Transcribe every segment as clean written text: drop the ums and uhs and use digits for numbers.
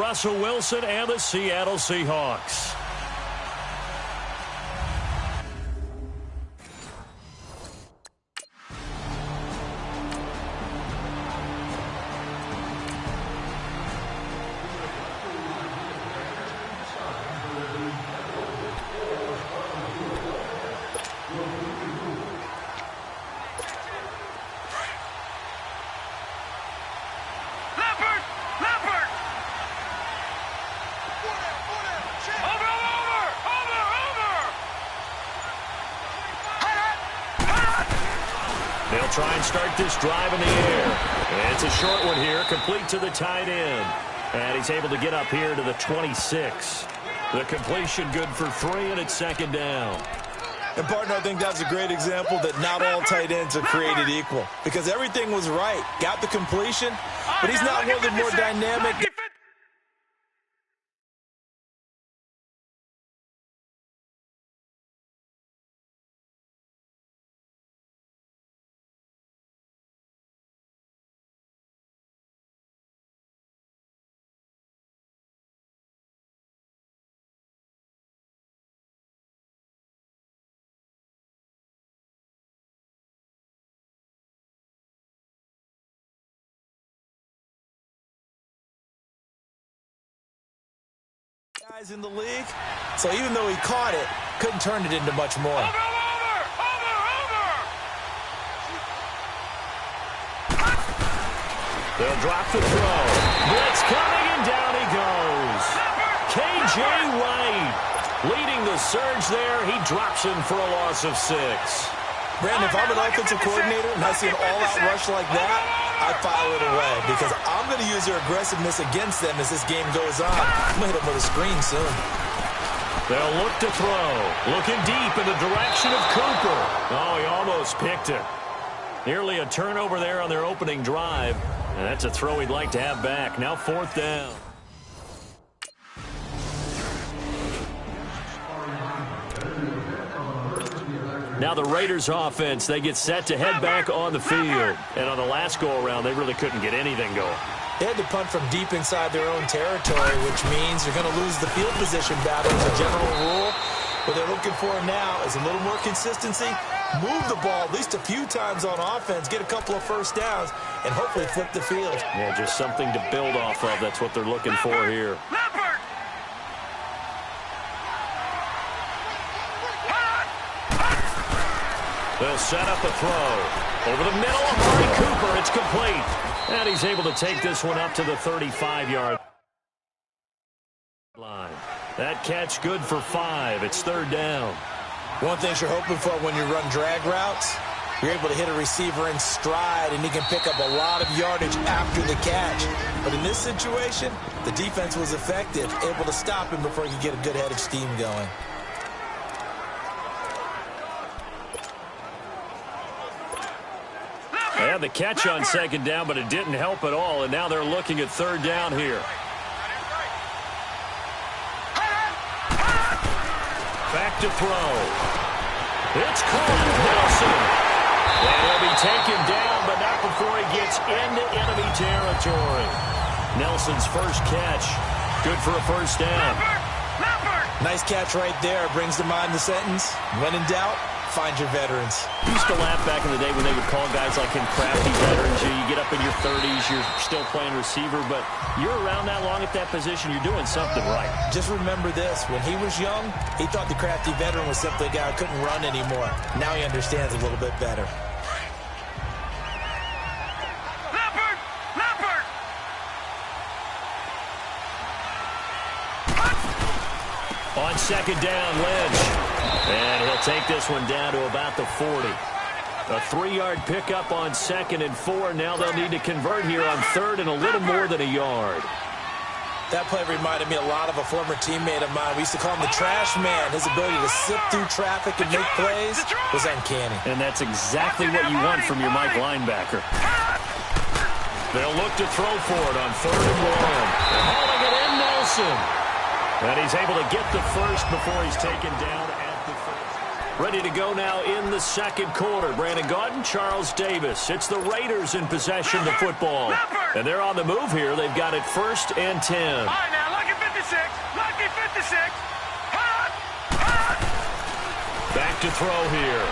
Russell Wilson and the Seattle Seahawks. They'll try and start this drive in the air. And it's a short one here, complete to the tight end. And he's able to get up here to the 26. The completion good for 3, and it's second down. And, partner, I think that's a great example that not all tight ends are created equal. Because everything was right. Got the completion, but he's not one of the more dynamic. Guys in the league, so even though he caught it, couldn't turn it into much more. They'll drop the throw. Blitz coming, and down he goes. K.J. Wright leading the surge there. He drops him for a loss of 6. Brandon, if I'm an offensive coordinator and I see an all-out rush like that, I file it away because I'm going to use their aggressiveness against them as this game goes on. I'm going to hit them with a screen soon. They'll look to throw. Looking deep in the direction of Cooper. Oh, he almost picked it. Nearly a turnover there on their opening drive. And that's a throw he'd like to have back. Now 4th down. Now the Raiders offense, they get set to head back on the field. And on the last go-around, they really couldn't get anything going. They had to punt from deep inside their own territory, which means you're going to lose the field position battle as a general rule. What they're looking for now is a little more consistency, move the ball at least a few times on offense, get a couple of first downs, and hopefully flip the field. Yeah, just something to build off of. That's what they're looking for here. They'll set up a throw. Over the middle of Amari Cooper. It's complete. And he's able to take this one up to the 35-yard line. That catch good for 5. It's 3rd down. One thing you're hoping for when you run drag routes, you're able to hit a receiver in stride, and he can pick up a lot of yardage after the catch. But in this situation, the defense was effective, able to stop him before he could get a good head of steam going. They had the catch on 2nd down, but it didn't help at all, and now they're looking at 3rd down here. Back to throw. It's caught. Nelson. And he'll be taken down, but not before he gets into enemy territory. Nelson's first catch. Good for a 1st down. Nice catch right there. Brings to mind the sentence, when in doubt, find your veterans. Used to laugh back in the day when they would call guys like him crafty veterans. You get up in your 30s, you're still playing receiver, but you're around that long at that position, you're doing something right. Just remember this. When he was young, he thought the crafty veteran was simply a guy who couldn't run anymore. Now he understands a little bit better. On 2nd down, Lynch. And he'll take this one down to about the 40. A 3-yard pickup on 2nd and 4. Now they'll need to convert here on 3rd and a little more than a yard. That play reminded me a lot of a former teammate of mine. We used to call him the trash man. His ability to sift through traffic and make plays was uncanny. And that's exactly what you want from your Mike linebacker. They'll look to throw for it on 3rd and 1. They're hauling it in, Nelson. And he's able to get the first before he's taken down at the 1st. Ready to go now in the 2nd quarter. Brandon Gaudin, Charles Davis. It's the Raiders in possession of the football. And they're on the move here. They've got it 1st and 10. 56. Lucky 56. Hot. Hot. Back to throw here.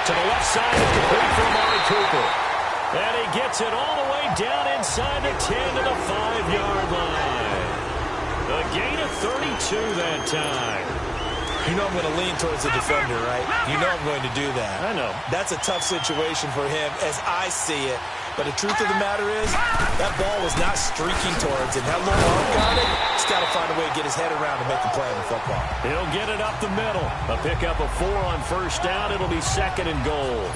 To the left side and complete for Amari Cooper. And he gets it all the way down inside the 10 to the 5-yard line. A gain of 32 that time. You know I'm going to lean towards the defender, right? You know I'm going to do that. I know. That's a tough situation for him as I see it. But the truth of the matter is, that ball was not streaking towards him. That little arm got it. He's got to find a way to get his head around to make the play on the football. He'll get it up the middle. A pickup of 4 on first down. It'll be 2nd and goal.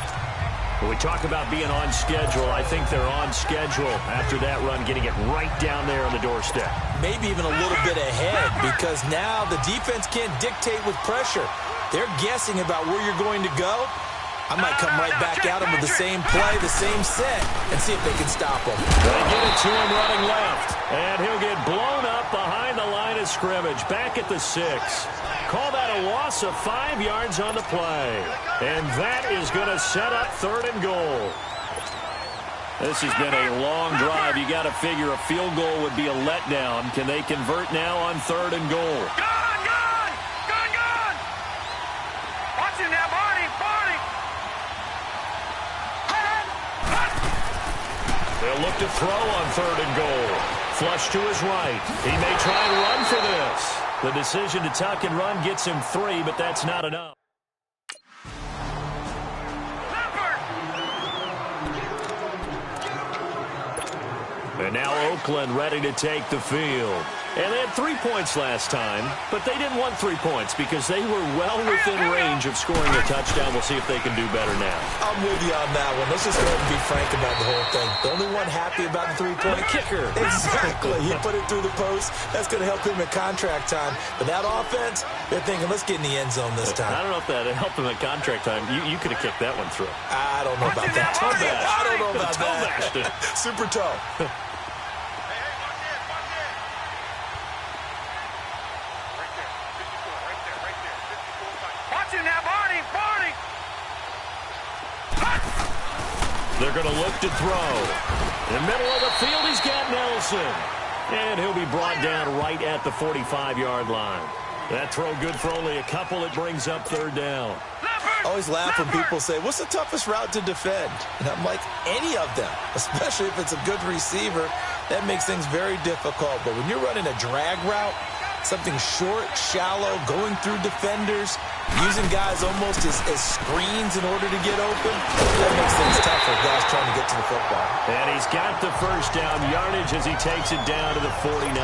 When we talk about being on schedule, I think they're on schedule after that run, getting it right down there on the doorstep. Maybe even a little bit ahead, because now the defense can't dictate with pressure. They're guessing about where you're going to go. I might come right back at them with the same play, the same set, and see if they can stop them. They get it to him running left, and he'll get blown up behind the line of scrimmage, back at the 6. Call that a loss of 5 yards on the play. And that is going to set up 3rd and goal. This has been a long drive. You got to figure a field goal would be a letdown. Can they convert now on 3rd and goal? Gone, gone. Gone, gone. Watching that, Barney. Barney. They'll look to throw on 3rd and goal. Flush to his right. He may try and run for this. The decision to tuck and run gets him 3, but that's not enough. And now Oakland ready to take the field. And they had 3 points last time, but they didn't want 3 points because they were well within range of scoring a touchdown. We'll see if they can do better now. I'm with you on that one. Let's just go ahead and be frank about the whole thing. The only one happy about the 3-point kicker. Exactly. He put it through the post. That's going to help him at contract time. But that offense, they're thinking, let's get in the end zone this time. I don't know if that helped him at contract time. You could have kicked that one through. I don't know about that. I don't know about that. Super toe. They're going to look to throw. In the middle of the field, he's got Nelson. And he'll be brought down right at the 45-yard line. That throw good for only a couple. It brings up 3rd down. I always laugh when people say, what's the toughest route to defend? And I'm like, any of them, especially if it's a good receiver. That makes things very difficult. But when you're running a drag route, something short, shallow, going through defenders, using guys almost as screens in order to get open, that makes things tough for guys trying to get to the football. And he's got the first down yardage as he takes it down to the 49.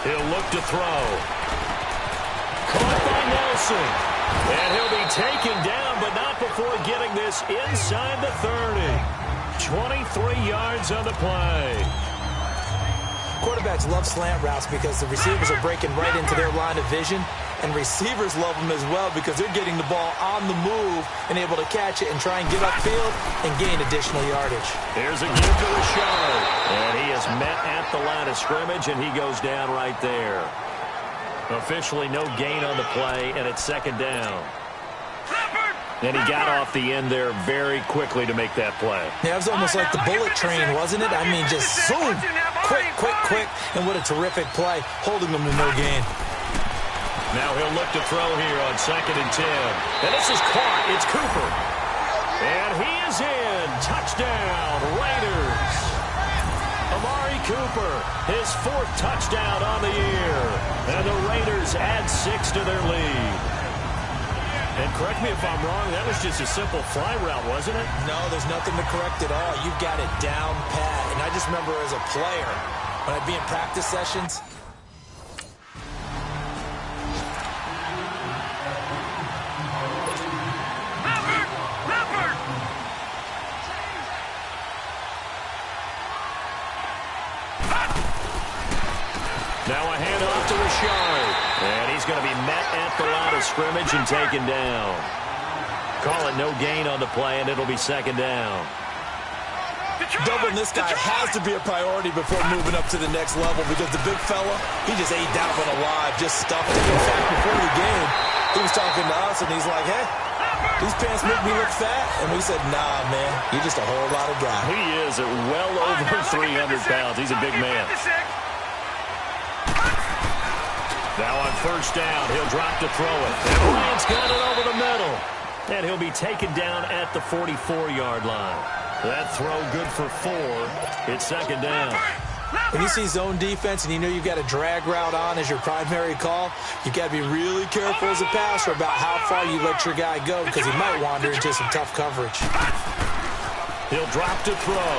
He'll look to throw. Caught by Nelson. And he'll be taken down, but not before getting this inside the 30. 23 yards on the play. Quarterbacks love slant routes because the receivers are breaking right into their line of vision, and receivers love them as well because they're getting the ball on the move and able to catch it and try and get upfield and gain additional yardage. Here's a give to Rashard, and he is met at the line of scrimmage, and he goes down right there. Officially no gain on the play, and it's 2nd down. And he got off the end there very quickly to make that play. Yeah, it was almost like the bullet train, wasn't it? I mean, just zoom, quick, quick, quick, and what a terrific play, holding them to no gain. Now he'll look to throw here on 2nd and 10. And this is caught. It's Cooper. And he is in. Touchdown, Raiders. Amari Cooper, his 4th touchdown on the year. And the Raiders add 6 to their lead. And correct me if I'm wrong, that was just a simple fly route, wasn't it? No, there's nothing to correct at all. You've got it down pat. And I just remember as a player, when I'd be in practice sessions, now a handoff to Rashard. And he's going to be met at the line of scrimmage and taken down. Call it no gain on the play, and it'll be 2nd down. Doubling this guy has to be a priority before moving up to the next level because the big fella, he just ate that one alive, just stuffed it. In fact, before the game, he was talking to us, and he's like, hey, these pants make me look fat. And we said, nah, man, you're just a whole lot of guy. He is at well over 300 pounds. He's a big man. Now on first down, he'll drop to throw it. And Bryant's got it over the middle. And he'll be taken down at the 44-yard line. That throw good for 4. It's second down. When you see zone defense and you know you've got a drag route on as your primary call, you've got to be really careful as a passer about how far you let your guy go because he might wander into some tough coverage. He'll drop to throw.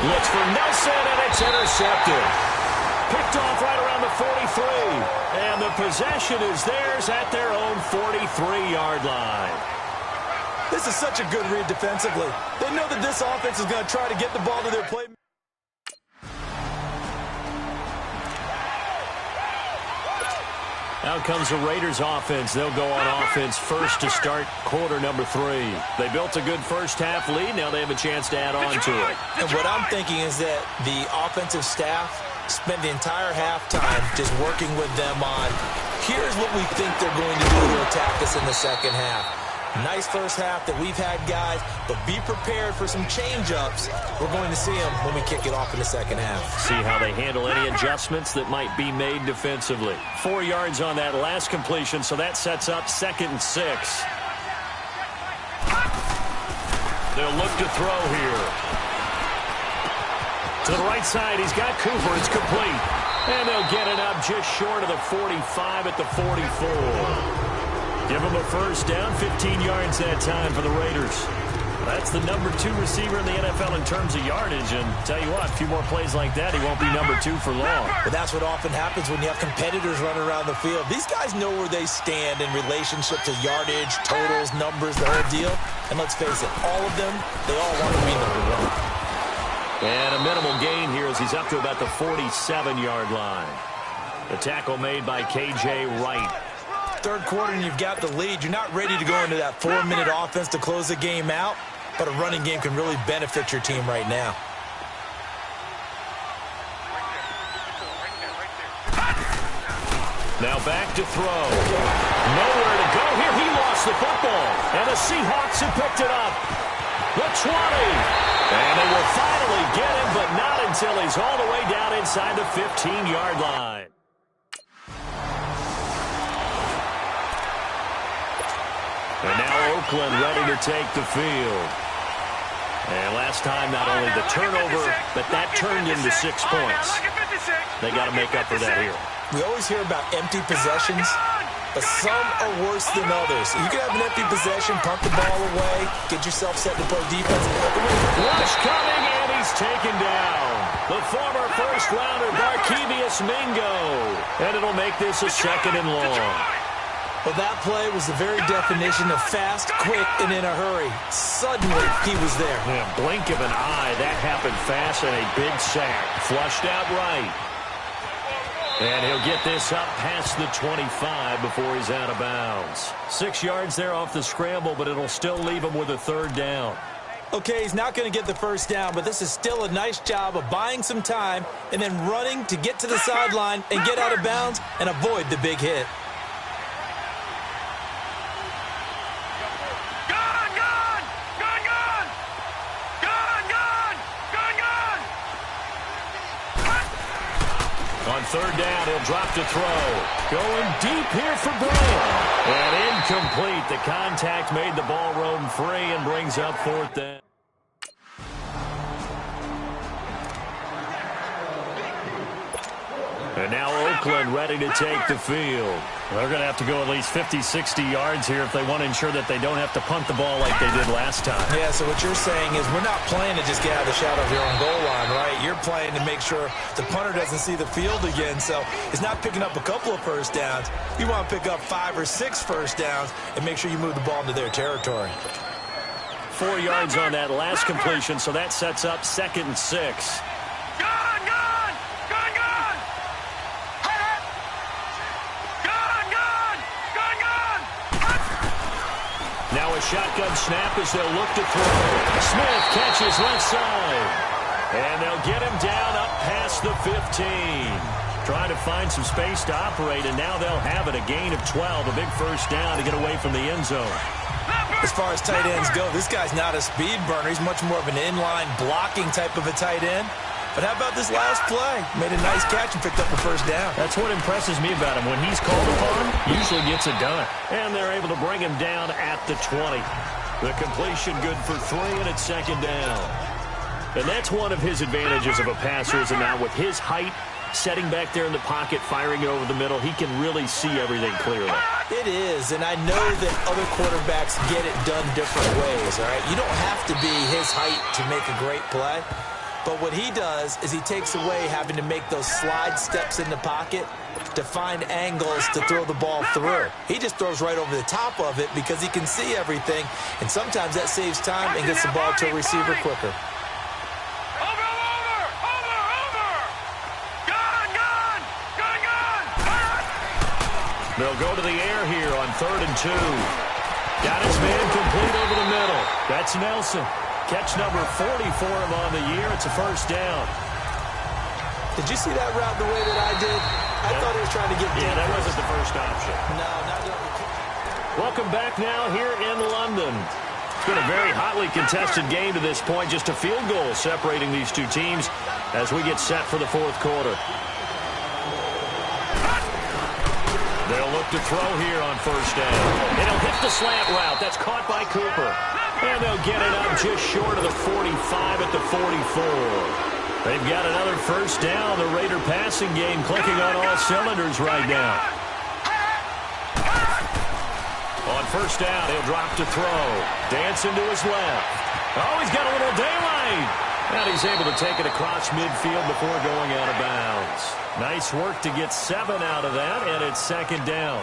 Looks for Nelson, and it's intercepted. Picked off right around the 43. And the possession is theirs at their own 43-yard line. This is such a good read defensively. They know that this offense is going to try to get the ball to their play. Out comes the Raiders offense. They'll go on offense first to start quarter number 3. They built a good first half lead. Now they have a chance to add on to it. And what I'm thinking is that the offensive staff spent the entire halftime just working with them on, here's what we think they're going to do to attack us in the second half. Nice first half that we've had, guys, but be prepared for some change-ups. We're going to see them when we kick it off in the second half. See how they handle any adjustments that might be made defensively. 4 yards on that last completion, so that sets up 2nd and 6. They'll look to throw here. To the right side, he's got Cooper. It's complete. And they'll get it up just short of the 45 at the 44. Give him a first down, 15 yards that time for the Raiders. That's the number 2 receiver in the NFL in terms of yardage. And tell you what, a few more plays like that, he won't be number 2 for long. But that's what often happens when you have competitors running around the field. These guys know where they stand in relationship to yardage, totals, numbers, the whole deal. And let's face it, all of them, they all want to be number 1. And a minimal gain here as he's up to about the 47-yard line. The tackle made by K.J. Wright. Third quarter and you've got the lead. You're not ready to go into that 4-minute offense to close the game out, but a running game can really benefit your team right now. Now back to throw. Nowhere to go here. He lost the football. And the Seahawks have picked it up. The 20. And they will finally get him, but not until he's all the way down inside the 15-yard line. And now Oakland ready to take the field. And last time, not only the turnover, but that turned into 6 points. They got to make up for that here. We always hear about empty possessions, but some are worse than others. You can have an empty possession, punt the ball away, get yourself set to play defense. Rush coming, and he's taken down. The former first-rounder, Barkevious Mingo. And it'll make this a 2nd and long. Well, that play was the very definition of fast, quick, and in a hurry. Suddenly, he was there. Yeah, blink of an eye. That happened fast and a big sack. Flushed out right. And he'll get this up past the 25 before he's out of bounds. 6 yards there off the scramble, but it'll still leave him with a 3rd down. Okay, he's not going to get the first down, but this is still a nice job of buying some time and then running to get to the sideline and get out of bounds and avoid the big hit. On 3rd down, he'll drop to throw. Going deep here for Bryant. And incomplete. The contact made the ball roam free and brings up 4th down. And now Oakland ready to take the field. They're going to have to go at least 50, 60 yards here if they want to ensure that they don't have to punt the ball like they did last time. Yeah, so what you're saying is we're not playing to just get out of the shadow of your own goal line, right? You're playing to make sure the punter doesn't see the field again. So it's not picking up a couple of first downs. You want to pick up 5 or 6 first downs and make sure you move the ball into their territory. 4 yards on that last completion, so that sets up 2nd and 6. Now a shotgun snap as they'll look to throw. Smith catches left side. And they'll get him down up past the 15. Trying to find some space to operate, and now they'll have it. A gain of 12, a big first down to get away from the end zone. As far as tight ends go, this guy's not a speed burner. He's much more of an inline blocking type of a tight end. But how about this last play? Made a nice catch and picked up a first down. That's what impresses me about him. When he's called upon, usually gets it done. And they're able to bring him down at the 20. The completion good for 3, and it's second down. And that's one of his advantages of a passer, is now with his height, setting back there in the pocket, firing it over the middle, he can really see everything clearly. It is, and I know that other quarterbacks get it done different ways, all right? You don't have to be his height to make a great play. But what he does is he takes away having to make those slide steps in the pocket to find angles to throw the ball through. He just throws right over the top of it because he can see everything, and sometimes that saves time and gets the ball to a receiver quicker. They'll go to the air here on 3rd and 2. Got his man complete over the middle. That's Nelson. Catch number 40 for him on the year. It's a first down. Did you see that route the way that I did? I thought he was trying to get deep. Yeah, that wasn't the first option. No, not really. Welcome back now here in London. It's been a very hotly contested game to this point. Just a field goal separating these two teams as we get set for the fourth quarter. They'll look to throw here on first down. And he'll hit the slant route. That's caught by Cooper. And they'll get it up just short of the 45 at the 44. They've got another first down. The Raider passing game clicking on all cylinders right now. On first down, he'll drop to throw. Dancing to his left. Oh, he's got a little daylight. And he's able to take it across midfield before going out of bounds. Nice work to get 7 out of that, and it's second down.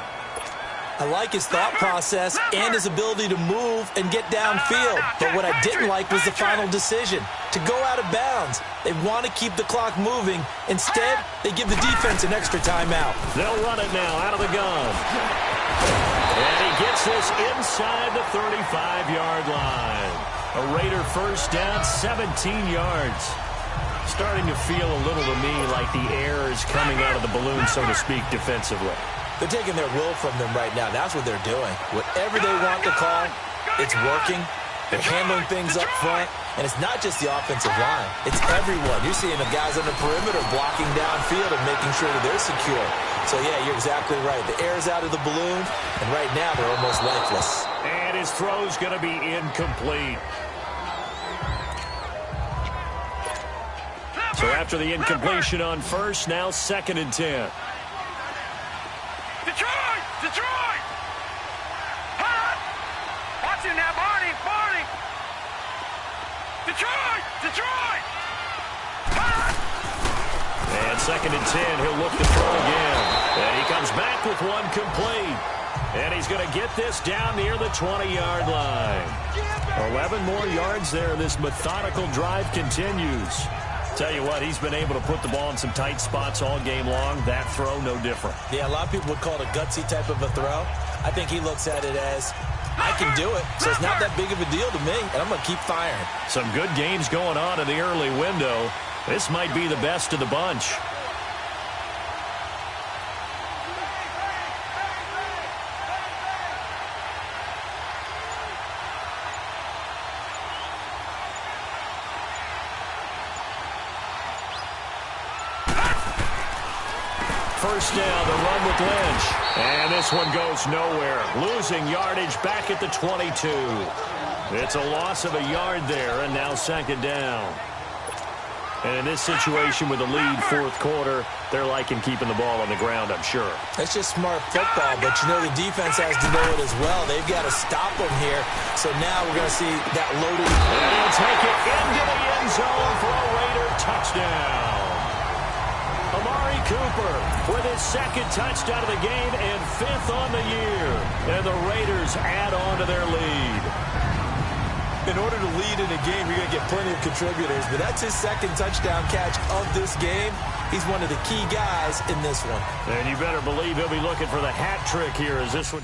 I like his thought process and his ability to move and get downfield. But what I didn't like was the final decision, to go out of bounds. They want to keep the clock moving. Instead, they give the defense an extra timeout. They'll run it now out of the gun. And he gets this inside the 35-yard line. A Raider first down, 17 yards. Starting to feel a little to me like the air is coming out of the balloon, so to speak, defensively. They're taking their will from them right now. That's what they're doing. Whatever they want to call, it's working. They're handling things up front. And it's not just the offensive line. It's everyone. You're seeing the guys on the perimeter blocking downfield and making sure that they're secure. So, yeah, you're exactly right. The air's out of the balloon, and right now they're almost lifeless. And his throw's going to be incomplete. So after the incompletion on first, now 2nd and 10. Detroit! Detroit! Hot! Watching that body! Body! Detroit! Detroit! Hot! And 2nd and 10, he'll look to throw again. And he comes back with one complete. And he's going to get this down near the 20-yard line. 11 more yards there. This methodical drive continues. Tell you what, he's been able to put the ball in some tight spots all game long. That throw, no different. Yeah, a lot of people would call it a gutsy type of a throw. I think he looks at it as, I can do it, so it's not that big of a deal to me, and I'm going to keep firing. Some good games going on in the early window. This might be the best of the bunch. First down, the run with Lynch. And this one goes nowhere. Losing yardage back at the 22. It's a loss of a yard there, and now 2nd down. And in this situation with a lead fourth quarter, they're liking keeping the ball on the ground, I'm sure. It's just smart football, but you know the defense has to know it as well. They've got to stop them here. So now we're going to see that loaded. And he'll take it into the end zone for a Raider touchdown. Amari Cooper with his 2nd touchdown of the game and 5th on the year. And the Raiders add on to their lead. In order to lead in a game, you're going to get plenty of contributors, but that's his 2nd touchdown catch of this game. He's one of the key guys in this one. And you better believe he'll be looking for the hat trick here as this one.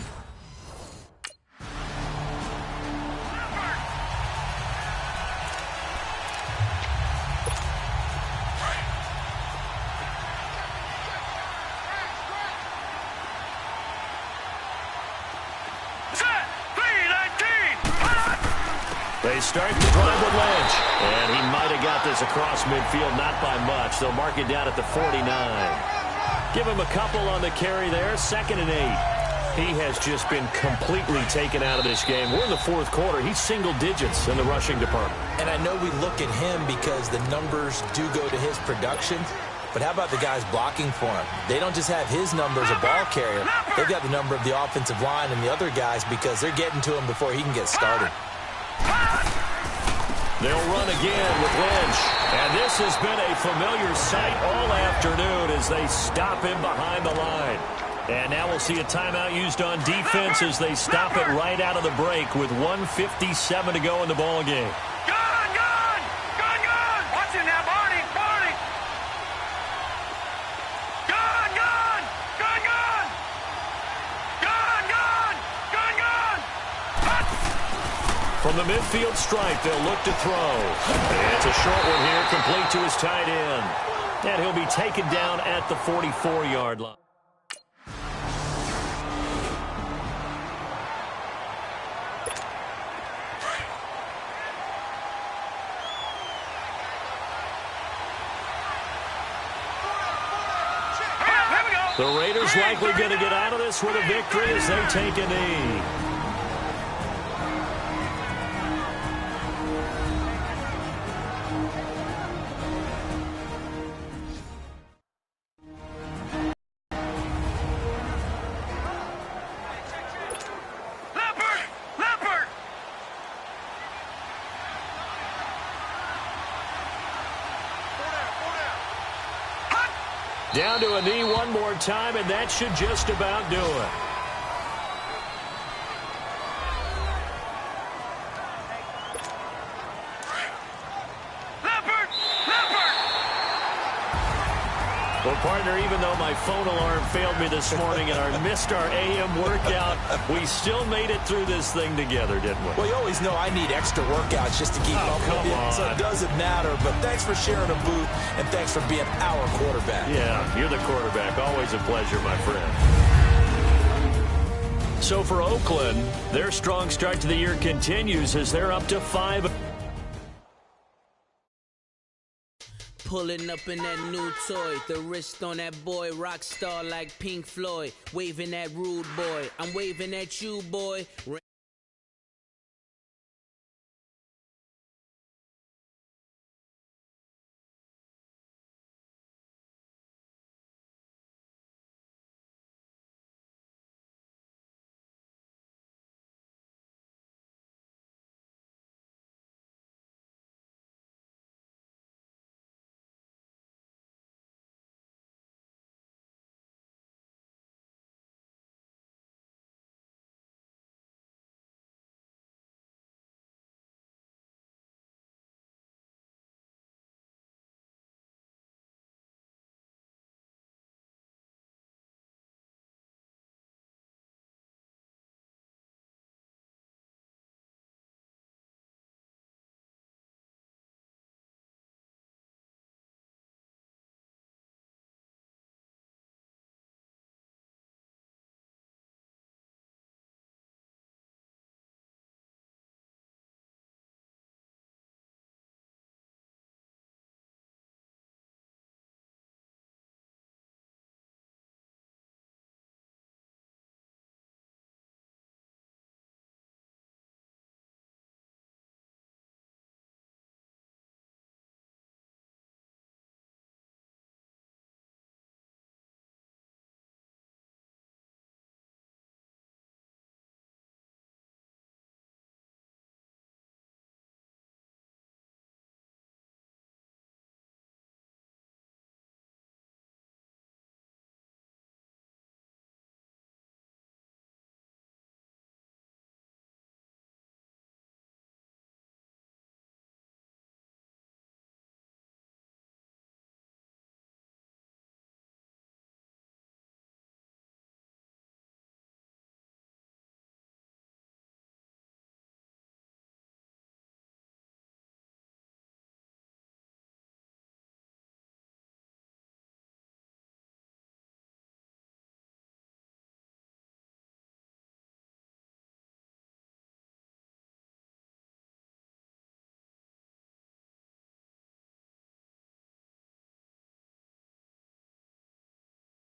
They start to drive with Lynch. And he might have got this across midfield, not by much. They'll mark it down at the 49. Give him a couple on the carry there, 2nd and 8. He has just been completely taken out of this game. We're in the 4th quarter. He's single digits in the rushing department. And I know we look at him because the numbers do go to his production. But how about the guys blocking for him? They don't just have his number as a ball carrier. They've got the number of the offensive line and the other guys because they're getting to him before he can get started. They'll run again with Lynch. And this has been a familiar sight all afternoon as they stop him behind the line. And now we'll see a timeout used on defense as they stop it right out of the break with 1:57 to go in the ball game. Gun, gun! Gun, gun! Watch it now, Barney! Barney! Gun, gun! Gun, gun! Gun, gun! Gun, gun! From the midfield stripe, they'll look to throw. It's a short one here, complete to his tight end. And he'll be taken down at the 44-yard line. The Raiders likely going to get out of this with a victory as they take a knee. Down to a knee one more time, and that should just about do it. Well, partner, even though my phone alarm failed me this morning and I missed our AM workout, we still made it through this thing together, didn't we? Well, you always know I need extra workouts just to keep up with you, so it doesn't matter. But thanks for sharing a booth, and thanks for being our quarterback. Yeah, you're the quarterback. Always a pleasure, my friend. So for Oakland, their strong start to the year continues as they're up to 5. Pulling up in that new toy, the wrist on that boy, rock star like Pink Floyd, waving at rude boy, I'm waving at you, boy.